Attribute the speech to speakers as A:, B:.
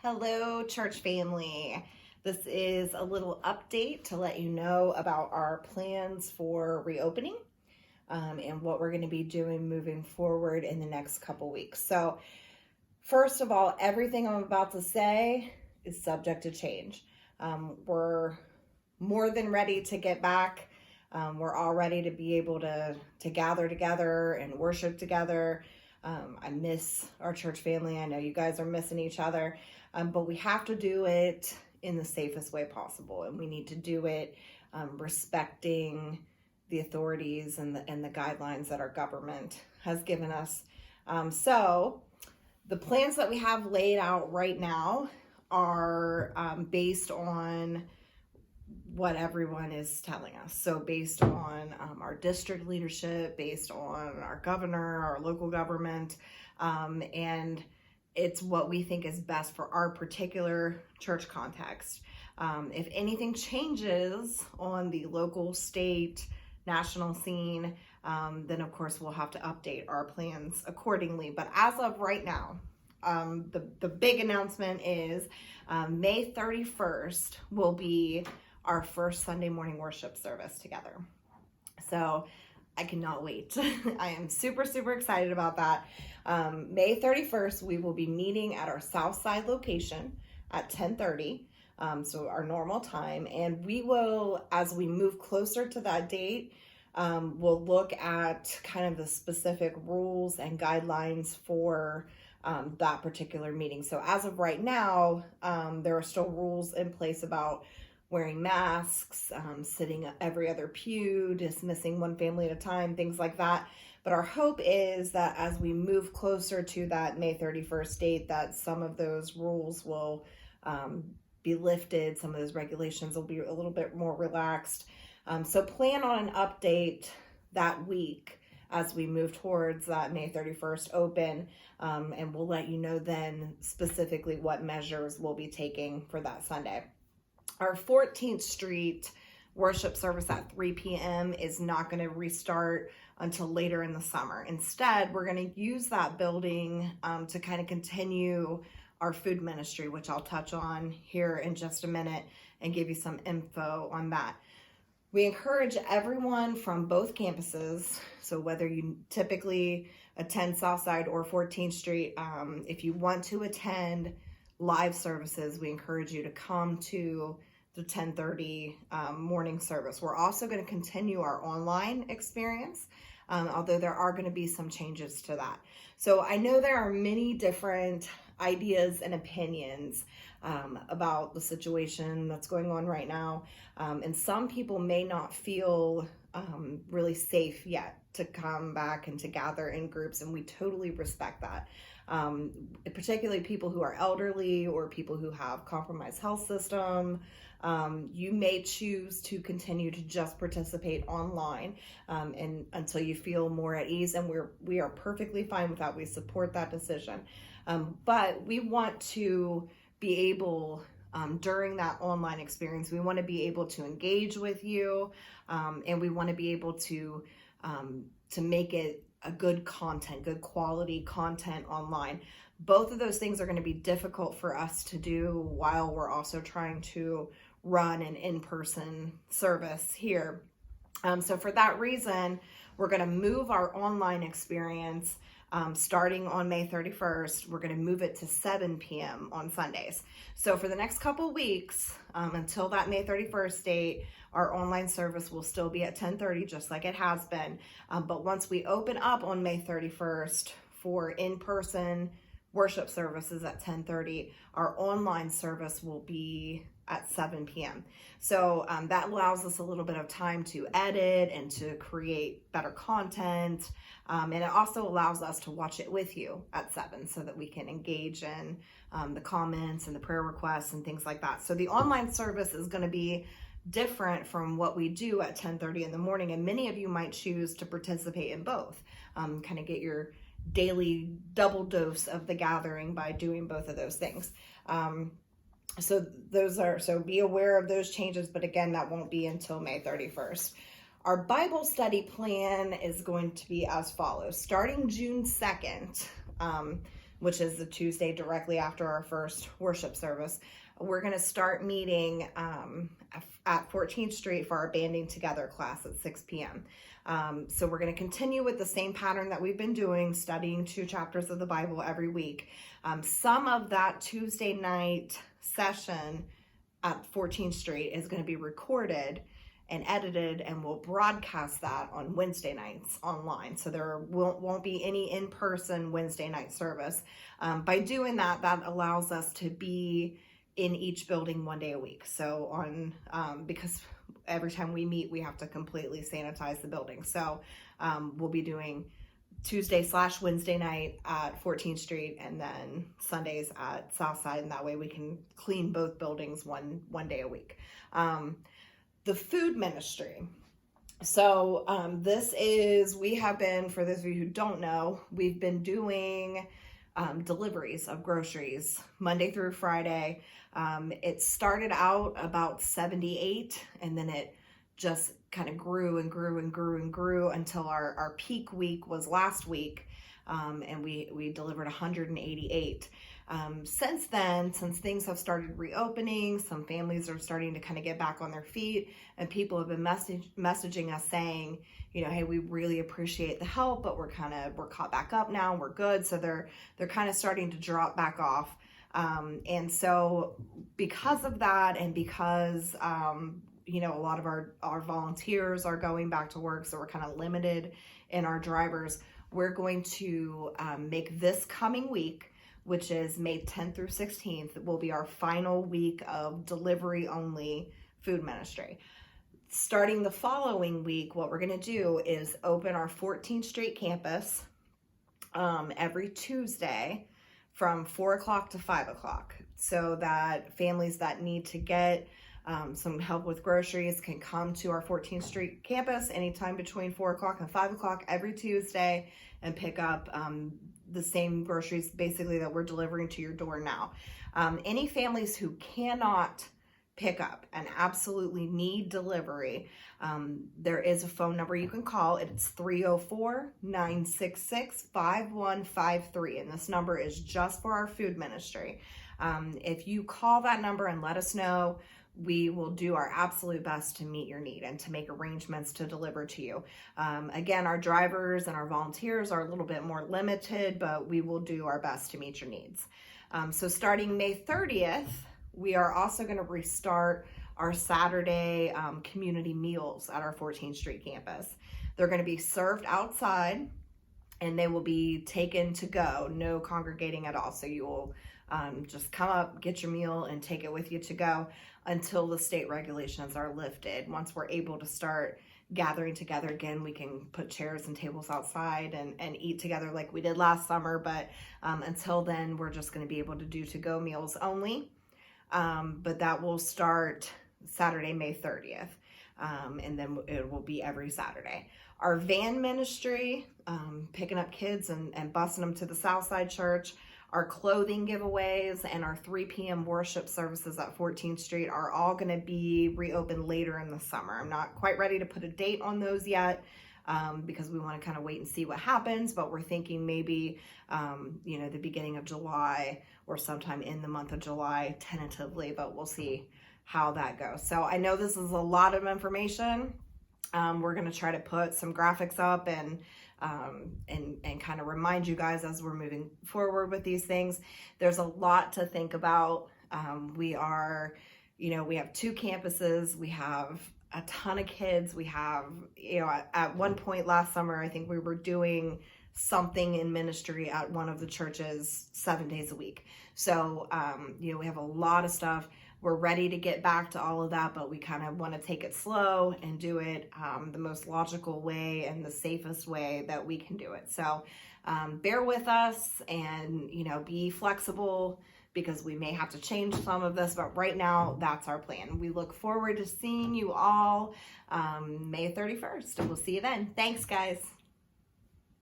A: Hello, church family. This is a little update to let you know about our plans for reopening and what we're going to be doing moving forward in the next couple weeks. So, first of all, everything I'm about to say is subject to change. We're more than ready to get back. We're all ready to be able to gather together and worship together. I miss our church family. I know you guys are missing each other, but we have to do it in the safest way possible, and we need to do it respecting the authorities and the guidelines that our government has given us. So the plans that we have laid out right now are based on what everyone is telling us. So based on our district leadership, based on our governor, our local government, and it's what we think is best for our particular church context. If anything changes on the local, state, national scene, then of course we'll have to update our plans accordingly. But as of right now, the big announcement is May 31st will be our first Sunday morning worship service together. So I cannot wait. I am super excited about that. May 31st, we will be meeting at our Southside location at 10:30, so our normal time. And we will, as we move closer to that date, we'll look at kind of the specific rules and guidelines for that particular meeting. So as of right now, there are still rules in place about wearing masks, sitting every other pew, dismissing one family at a time, things like that. But our hope is that as we move closer to that May 31st date, that some of those rules will be lifted, some of those regulations will be a little bit more relaxed. So plan on an update that week as we move towards that May 31st open, and we'll let you know then specifically what measures we'll be taking for that Sunday. Our 14th Street worship service at 3 p.m. is not going to restart until later in the summer. Instead, we're going to use that building to kind of continue our food ministry, which I'll touch on here in just a minute and give you some info on that. We encourage everyone from both campuses, so whether you typically attend Southside or 14th Street, if you want to attend live services, we encourage you to come to the 10:30 morning service. We're also going to continue our online experience, although there are going to be some changes to that. So I know there are many different ideas and opinions about the situation that's going on right now, and some people may not feel really safe yet to come back and to gather in groups, and we totally respect that. Particularly people who are elderly or people who have compromised health system, you may choose to continue to just participate online and until you feel more at ease, and we are perfectly fine with that. We support that decision, but we want to be able during that online experience, we want to be able to engage with you, and we want to be able to make it a good quality content online. Both of those things are going to be difficult for us to do while we're also trying to run an in-person service here. So for that reason, we're going to move our online experience starting on May 31st. We're going to move it to 7 p.m. on Sundays. So for the next couple weeks, until that May 31st date, our online service will still be at 10:30, just like it has been. But once we open up on May 31st for in-person worship services at 10:30, our online service will be at 7 p.m. So that allows us a little bit of time to edit and to create better content. And it also allows us to watch it with you at 7 so that we can engage in the comments and the prayer requests and things like that. So the online service is going to be different from what we do at 10:30 in the morning. And many of you might choose to participate in both, kind of get your daily double dose of the gathering by doing both of those things. So be aware of those changes, but again, that won't be until May 31st. Our Bible study plan is going to be as follows. Starting June 2nd, which is the Tuesday directly after our first worship service. We're going to start meeting at 14th Street for our Banding Together class at 6 p.m. So we're going to continue with the same pattern that we've been doing, studying 2 chapters of the Bible every week. Some of that Tuesday night session at 14th Street is going to be recorded and edited, and we'll broadcast that on Wednesday nights online. So there won't be any in-person Wednesday night service. By doing that, that allows us to be in each building 1 day a week. So because every time we meet, we have to completely sanitize the building. So we'll be doing Tuesday/Wednesday night at 14th Street, and then Sundays at Southside, and that way we can clean both buildings one day a week. The food ministry. So we have been, for those of you who don't know, we've been doing deliveries of groceries Monday through Friday. It started out about 78, and then it just kind of grew and grew and grew and grew until our peak week was last week, and we delivered 188. Since then, since things have started reopening, some families are starting to kind of get back on their feet, and people have been messaging us saying, hey, we really appreciate the help, but we're caught back up now, we're good. So they're kind of starting to drop back off. And so because of that, and because, a lot of our volunteers are going back to work, so we're kind of limited in our drivers, we're going to make this coming week, which is May 10th through 16th, will be our final week of delivery only food ministry. Starting the following week, what we're going to do is open our 14th Street campus every Tuesday from 4 o'clock to 5 o'clock, so that families that need to get some help with groceries can come to our 14th Street campus anytime between 4 o'clock and 5 o'clock every Tuesday and pick up the same groceries basically that we're delivering to your door now. Any families who cannot pick up and absolutely need delivery, there is a phone number you can call. It's 304-966-5153, and this number is just for our food ministry. If you call that number and let us know, we will do our absolute best to meet your need and to make arrangements to deliver to you. Again, our drivers and our volunteers are a little bit more limited, but we will do our best to meet your needs. So starting May 30th, we are also going to restart our Saturday community meals at our 14th Street campus. They're going to be served outside, and they will be taken to go, no congregating at all. So you will just come up, get your meal, and take it with you to go until the state regulations are lifted. Once we're able to start gathering together again, we can put chairs and tables outside and eat together like we did last summer. But until then, we're just going to be able to do to-go meals only. But that will start Saturday, May 30th. And then it will be every Saturday. Our van ministry, picking up kids and busing them to the Southside Church, our clothing giveaways, and our 3 p.m. worship services at 14th Street are all going to be reopened later in the summer. I'm not quite ready to put a date on those yet, because we want to kind of wait and see what happens, but we're thinking maybe, the beginning of July or sometime in the month of July tentatively, but we'll see how that goes. So I know this is a lot of information. We're going to try to put some graphics up and kind of remind you guys as we're moving forward with these things. There's a lot to think about. We have 2 campuses. We have a ton of kids. We have, at one point last summer, I think we were doing something in ministry at one of the churches 7 days a week. So, we have a lot of stuff. We're ready to get back to all of that, but we kind of want to take it slow and do it the most logical way and the safest way that we can do it. So bear with us and, be flexible, because we may have to change some of this, but right now that's our plan. We look forward to seeing you all May 31st, and we'll see you then. Thanks, guys.